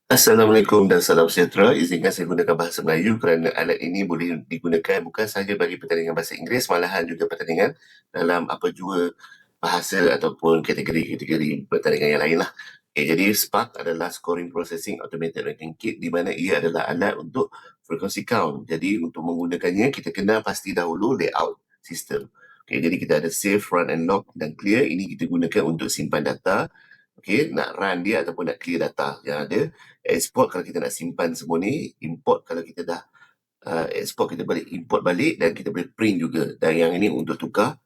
Assalamualaikum dan salam sejahtera. Izinkan saya gunakan bahasa Melayu kerana alat ini boleh digunakan bukan sahaja bagi pertandingan bahasa Inggeris, malahan juga pertandingan dalam apa jua bahasa ataupun kategori-kategori pertandingan yang lain lah. Okay, jadi Spark adalah Scoring Processing Automated Ranking Kit di mana ia adalah alat untuk frequency count. Jadi untuk menggunakannya, kita kena pasti dahulu layout sistem. Okay, jadi kita ada save, run and lock dan clear. Ini kita gunakan untuk simpan data. Okay, nak run dia ataupun nak clear data yang ada. Export kalau kita nak simpan semua ni, import kalau kita dah export, kita balik import balik dan kita boleh print juga. Dan yang ini untuk tukar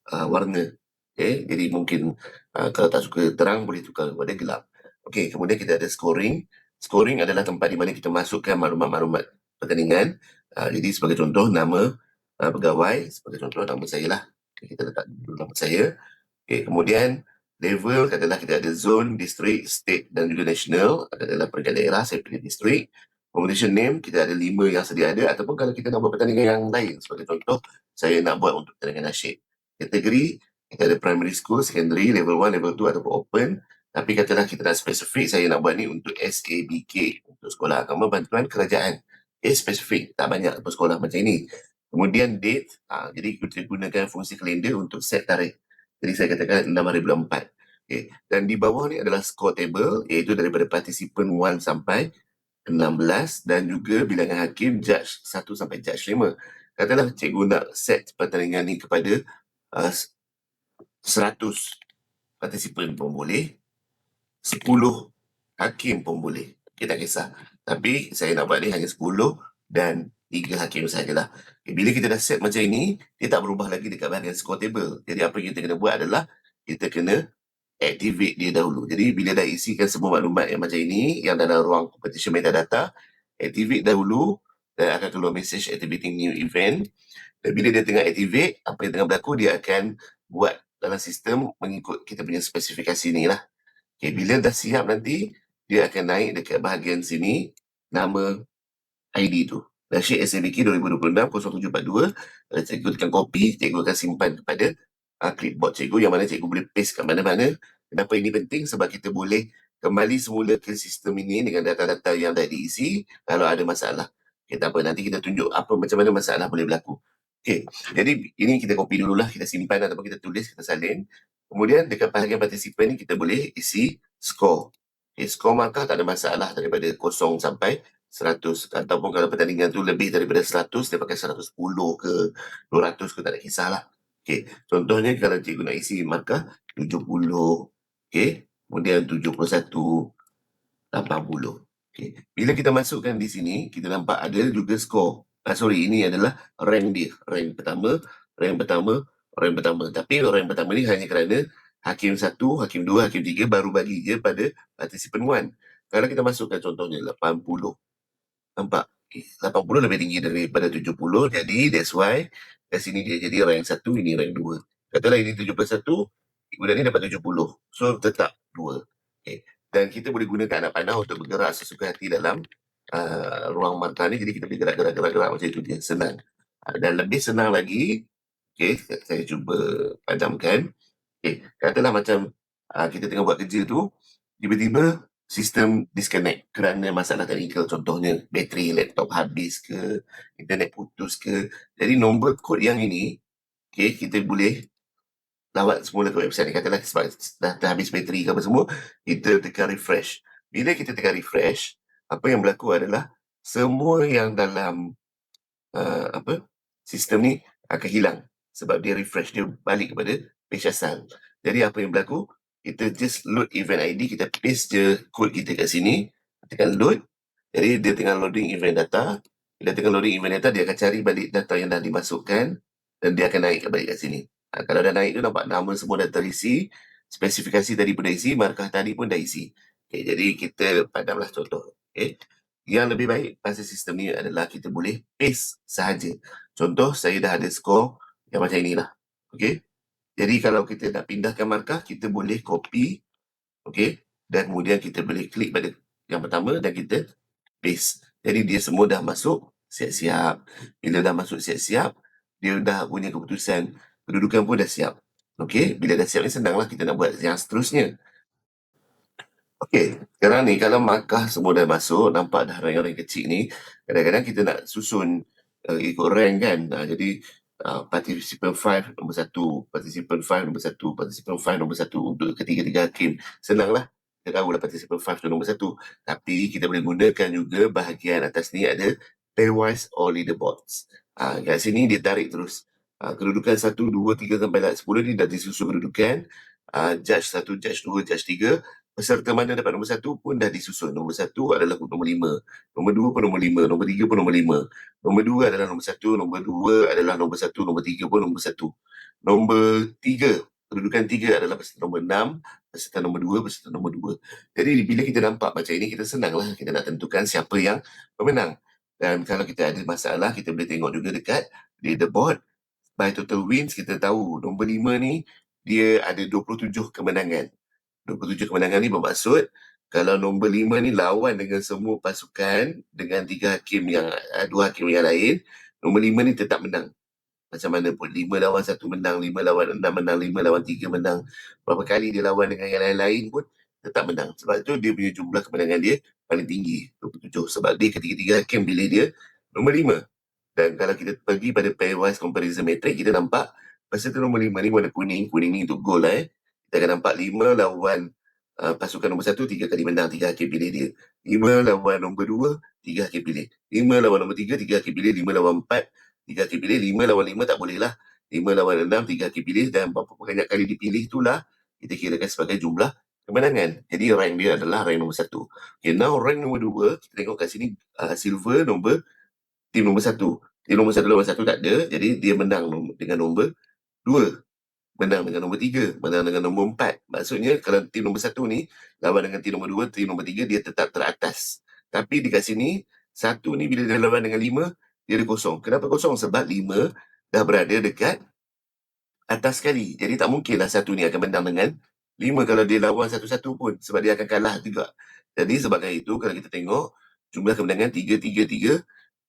warna. Okay, jadi mungkin kalau tak suka terang boleh tukar kepada gelap. Okay, kemudian kita ada scoring. Scoring adalah tempat di mana kita masukkan maklumat-maklumat pertandingan. Jadi sebagai contoh nama pegawai, sebagai contoh nama saya lah. Okay, kita letak dulu nama saya. Okay, kemudian level adalah kita ada zone, district, state dan juga national. Adalah peringkat daerah, saya pilih district. Competition name, kita ada 5 yang sedia ada ataupun kalau kita nak buat pertandingan yang lain. Sebagai contoh, saya nak buat untuk pertandingan nasyid. Kategori, kita ada primary school, secondary, level 1, level 2 ataupun open. Tapi katalah kita nak spesifik, saya nak buat ni untuk SABK, untuk Sekolah Agama Bantuan Kerajaan. Spesifik, tak banyak untuk sekolah macam ini. Kemudian date, jadi kita gunakan fungsi kalender untuk set tarikh. Jadi saya katakan 6 hari bulan 4. Okay. Dan di bawah ni adalah score table, iaitu daripada participant 1 sampai 16 dan juga bilangan hakim judge 1 sampai judge 5. Katalah cikgu nak set pertandingan ni kepada 100 participant pun boleh, 10 hakim pun boleh. Okay, tak kisah. Tapi saya nak buat ni hanya 10 dan 3 hakim sajalah. Okay, bila kita dah set macam ini, dia tak berubah lagi dekat bahagian score table. Jadi apa yang kita kena buat adalah kita kena activate dia dahulu. Jadi bila dah isikan semua maklumat yang macam ini, yang dalam ruang competition metadata, activate dahulu dan akan keluar message activating new event. Dan bila dia tengah activate, apa yang tengah berlaku, dia akan buat dalam sistem mengikut kita punya spesifikasi ni lah. Okay, bila dah siap nanti, dia akan naik dekat bahagian sini, nama ID tu. Nasyid SABK 2026-0742. Kalau cikgu tekan copy, cikgu akan simpan kepada clipboard cikgu yang mana cikgu boleh paste kat mana-mana. Kenapa ini penting? Sebab kita boleh kembali semula ke sistem ini dengan data-data yang dah diisi kalau ada masalah. Okay, tak apa, nanti kita tunjuk apa macam mana masalah boleh berlaku. Okay, jadi ini kita copy dululah, kita simpan ataupun kita tulis, kita salin. Kemudian dekat bahagian partisipan ni kita boleh isi score. Okay, skor markah tak ada masalah daripada 0 sampai 100. Ataupun kalau pertandingan tu lebih daripada 100, dia pakai 110 ke 200 ke, tak ada kisahlah. Okay, contohnya kalau cikgu nak isi markah 70, okay, kemudian 71, 80. Okay. Bila kita masukkan di sini, kita nampak ada juga skor. Ini adalah rank dia. Rank pertama, rank pertama, rank pertama. Tapi rank pertama ni hanya kerana Hakim 1, Hakim 2, Hakim 3 baru bagi je pada participant 1. Kalau kita masukkan contohnya 80. Nampak? 80 lebih tinggi daripada 70. Jadi that's why kat sini dia jadi rank 1, ini rank 2. Katalah ini 71, budak ni dapat 70. So tetap 2. Okay. Dan kita boleh gunakan anak panah untuk bergerak sesuka hati dalam ruang markah ni. Jadi kita boleh gerak-gerak macam itu dia. Senang. Dan lebih senang lagi, okay, saya cuba padamkan. Okay. Katalah macam kita tengah buat kerja tu, tiba-tiba sistem disconnect kerana masalah teknikal, contohnya bateri laptop habis ke, internet putus ke. Jadi nombor kod yang ini, okay, kita boleh lawat semula ke website ni. Katalah sebab dah habis bateri ke apa semua, kita tekan refresh. Bila kita tekan refresh, apa yang berlaku adalah semua yang dalam sistem ni akan hilang sebab dia refresh, dia balik kepada page asal. Jadi apa yang berlaku, kita just load event ID, kita paste je kod kita kat sini, tekan load. Jadi dia tengah loading event data. Bila tengah loading event data, dia akan cari balik data yang dah dimasukkan dan dia akan naik balik kat sini. Kalau dah naik tu, nampak nama semua dah terisi, spesifikasi tadi pun dah isi, markah tadi pun dah isi. Okay, jadi kita padamlah contoh. Okay. Yang lebih baik pasal sistem ni adalah kita boleh paste sahaja. Contoh, saya dah ada skor yang macam inilah. Okay. Jadi kalau kita nak pindahkan markah, kita boleh copy. Okay. Dan kemudian kita boleh klik pada yang pertama dan kita paste. Jadi dia semua dah masuk siap-siap. Bila dah masuk siap-siap, dia dah punya keputusan. Kedudukan pun dah siap. Okay. Bila dah siap ni senanglah kita nak buat yang seterusnya. Okey, sekarang ni kalau markah semua dah masuk, nampak dah rank-rank kecil ni, kadang-kadang kita nak susun, ikut rank kan. Jadi, participant 5 nombor 1, participant 5 nombor 1, participant 5 nombor 1 untuk ketiga-tiga hakim. Senanglah, kita tahulah participant 5 tu nombor 1. Tapi kita boleh gunakan juga bahagian atas ni ada pairwise or leaderboards. Kat sini dia tarik terus. Kedudukan 1, 2, 3 sampai 10 ni dah disusun kedudukan. Judge 1, judge 2, judge 3. Peserta mana dapat nombor 1 pun dah disusun. Nombor 1 adalah nombor 5. Nombor 2 pun nombor 5. Nombor 3 pun nombor 5. Nombor 2 adalah nombor 1. Nombor 2 adalah nombor 1. Nombor 3 pun nombor 1. Nombor 3, kedudukan 3 adalah peserta nombor 6, peserta nombor 2, peserta nombor 2. Jadi bila kita nampak macam ini, kita senanglah kita nak tentukan siapa yang pemenang. Dan kalau kita ada masalah, kita boleh tengok juga dekat leaderboard. By total wins, kita tahu nombor 5 ni, dia ada 27 kemenangan. 27 kemenangan ni bermaksud kalau nombor 5 ni lawan dengan semua pasukan dengan 3 hakim yang 2 hakim yang lain, nombor 5 ni tetap menang. Macam mana pun 5 lawan 1 menang, 5 lawan 6 menang, 5 lawan 3 menang. Berapa kali dia lawan dengan yang lain-lain pun tetap menang. Sebab tu dia punya jumlah kemenangan dia paling tinggi, 27. Sebab dia ketiga-tiga hakim pilih dia nombor 5. Dan kalau kita pergi pada pairwise comparison matrix, kita nampak peserta nombor 5 ni warna kuning. Kuning ni untuk gol lah. Kita akan nampak 5 lawan pasukan nombor 1, 3 kali menang, 3 hakim pilih dia. 5 lawan nombor 2, 3 hakim pilih. 5 lawan nombor 3, 3 hakim pilih. 5 lawan 4, 3 hakim pilih. 5 lawan 5 tak boleh lah. 5 lawan 6, 3 hakim pilih. Dan berapa banyak kali dipilih itulah kita kirakan sebagai jumlah kemenangan. Jadi rank dia adalah rank nombor 1. Okay, now rank nombor 2, kita tengok kat sini silver nombor tim nombor 1. Tim nombor 1 lawan 1 tak ada. Jadi dia menang dengan nombor 2. Menang dengan nombor 3. Menang dengan nombor 4. Maksudnya kalau tim nombor 1 ni lawan dengan tim nombor 2, tim nombor 3 dia tetap teratas. Tapi dekat sini, 1 ni bila dia lawan dengan 5, dia ada kosong. Kenapa kosong? Sebab 5 dah berada dekat atas sekali. Jadi tak mungkinlah 1 ni akan menang dengan 5 kalau dia lawan satu-satu pun. Sebab dia akan kalah juga. Jadi sebabkan itu kalau kita tengok jumlah kemenangan 3, 3, 3.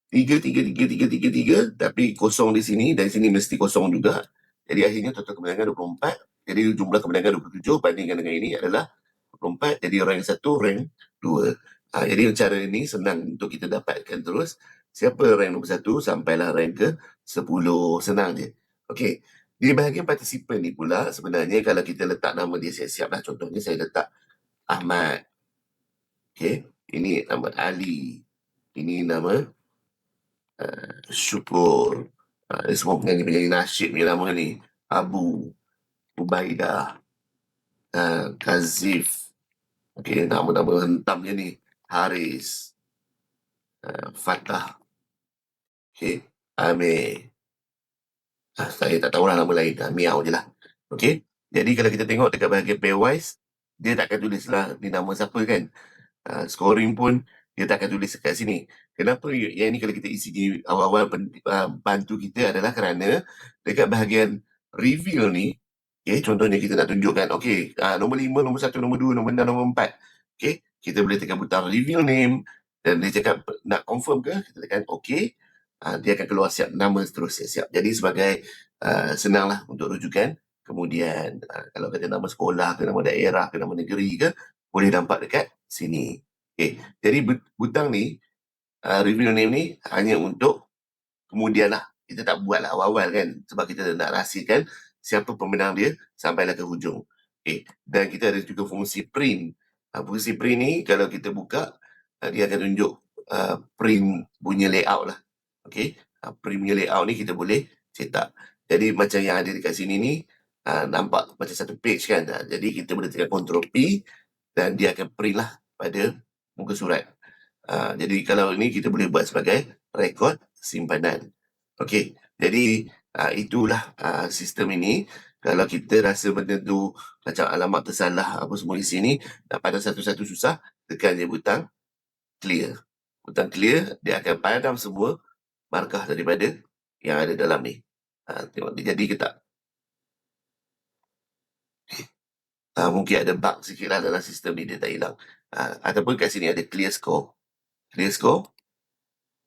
3, 3, 3, 3, 3, 3, tapi kosong di sini, dan sini mesti kosong juga. Jadi akhirnya total kemenangan 24. Jadi jumlah kemenangan 27 bandingkan dengan ini adalah 24. Jadi rank 1, rank 2. Jadi cara ini senang untuk kita dapatkan terus siapa rank nombor 1 sampailah rank ke 10. Senang je. Okey. Di bahagian partisipan ni pula, sebenarnya kalau kita letak nama dia siap-siap lah. Contohnya saya letak Ahmad. Okey. Ini nama Ali. Ini nama Syukur. Dia semua penyanyi-penyanyi nasyid punya nama ni. Abu, Ubaidah, Kazif. Okay, nama-nama hentamnya ni. Haris, Fatah. Okay, Amir. Saya tak tahulah nama lain. Miau je lah. Okay, jadi kalau kita tengok dekat bahagian pairwise, dia takkan tulislah ni nama siapa kan. Scoring pun dia tak akan tulis kat sini. Kenapa yang ni kalau kita isi di awal-awal bantu kita adalah kerana dekat bahagian reveal ni, okay, contohnya kita nak tunjukkan, okay, nombor 5, nombor 1, nombor 2, nombor 6, nombor 4. Okay, kita boleh tekan butang reveal name dan dia cakap nak confirm ke, kita tekan okay. Dia akan keluar siap nama terus siap. Jadi sebagai senanglah untuk rujukan. Kemudian kalau kata nama sekolah ke nama daerah ke nama negeri ke, boleh nampak dekat sini. Okay. Jadi butang ni, reveal name ni hanya untuk kemudian lah. Kita tak buat lah awal-awal kan. Sebab kita nak rahsiakan siapa pemenang dia sampailah ke hujung. Okay. Dan kita ada juga fungsi print. Fungsi print ni kalau kita buka, dia akan tunjuk print punya layout lah. Okay. Print punya layout ni kita boleh cetak. Jadi macam yang ada dekat sini ni, nampak macam satu page kan. Jadi kita boleh tekan Ctrl P dan dia akan print lah pada muka surat. Jadi kalau ini kita boleh buat sebagai rekod simpanan. Okey, jadi itulah sistem ini. Kalau kita rasa benda tu macam alamat tersalah apa semua di sini, pada satu-satu susah, tekan je butang clear. Butang clear, dia akan padam semua markah daripada yang ada dalam ni. Tengok dia jadi ke tak? Mungkin ada bug sikit lah dalam sistem ni, dia tak hilang. Ataupun kat sini ada clear score. Clear score,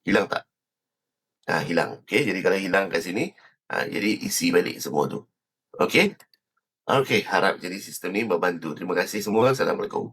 hilang tak? Hilang. Okay, jadi kalau hilang kat sini, jadi isi balik semua tu. Okay? Okay, harap jadi sistem ni membantu. Terima kasih semua. Assalamualaikum.